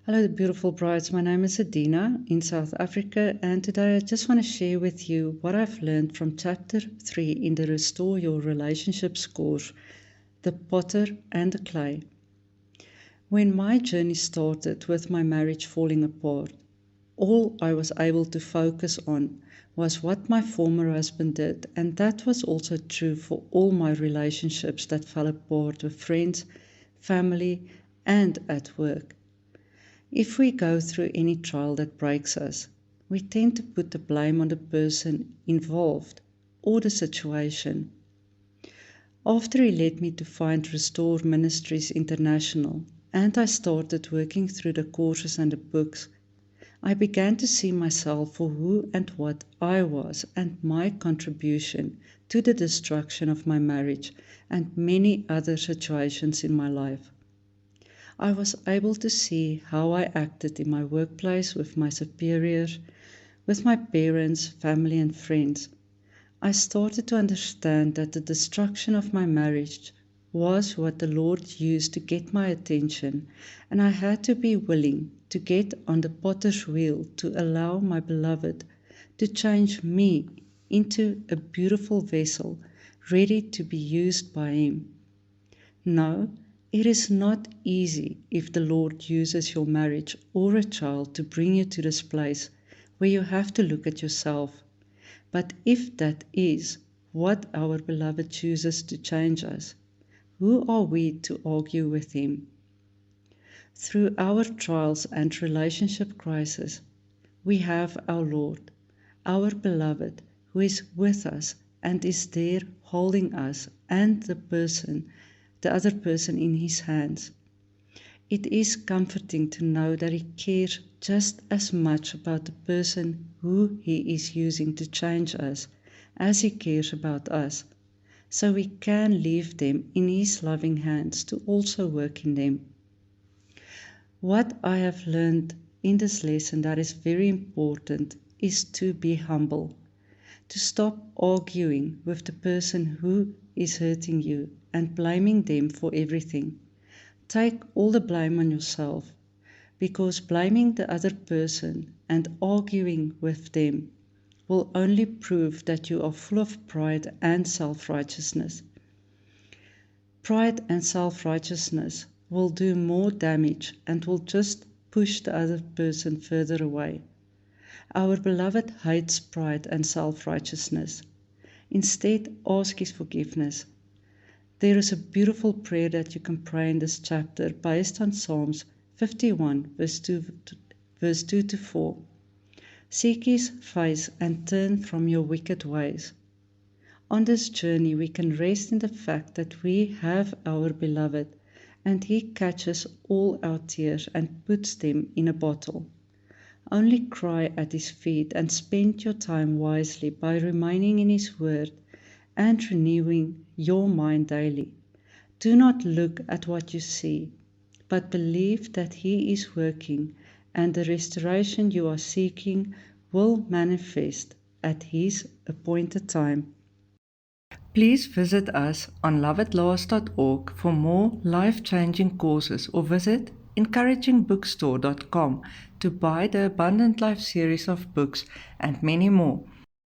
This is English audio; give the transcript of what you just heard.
Hello, beautiful brides. My name is Adina in South Africa, and today I just want to share with you what I've learned from chapter 3 in the Restore Your Relationships course, The Potter and the Clay. When my journey started with my marriage falling apart, all I was able to focus on was what my former husband did, and that was also true for all my relationships that fell apart with friends, family, and at work. If we go through any trial that breaks us, we tend to put the blame on the person involved or the situation. After he led me to find Restore Ministries International and I started working through the courses and the books, I began to see myself for who and what I was and my contribution to the destruction of my marriage and many other situations in my life. I was able to see how I acted in my workplace with my superiors, with my parents, family, and friends. I started to understand that the destruction of my marriage was what the Lord used to get my attention, and I had to be willing to get on the potter's wheel to allow my beloved to change me into a beautiful vessel ready to be used by Him. No, it is not easy if the Lord uses your marriage or a child to bring you to this place where you have to look at yourself. But if that is what our beloved chooses to change us, who are we to argue with Him? Through our trials and relationship crisis, we have our Lord, our beloved, who is with us and is there holding us and the other person in His hands. It is comforting to know that He cares just as much about the person who He is using to change us as He cares about us, so we can leave them in His loving hands to also work in them. What I have learned in this lesson that is very important is to be humble, to stop arguing with the person who is hurting you and blaming them for everything. Take all the blame on yourself, because blaming the other person and arguing with them will only prove that you are full of pride and self-righteousness. Pride and self-righteousness will do more damage and will just push the other person further away. Our beloved hates pride and self-righteousness. Instead, ask His forgiveness. There is a beautiful prayer that you can pray in this chapter based on Psalms 51, verse 2 to 4. Seek His face and turn from your wicked ways. On this journey, we can rest in the fact that we have our beloved, and He catches all our tears and puts them in a bottle. Only cry at His feet and spend your time wisely by remaining in His word and renewing your mind daily. Do not look at what you see, but believe that He is working and the restoration you are seeking will manifest at His appointed time. Please visit us on loveatlast.org for more life-changing courses or visit encouragingbookstore.com to buy the Abundant Life series of books and many more.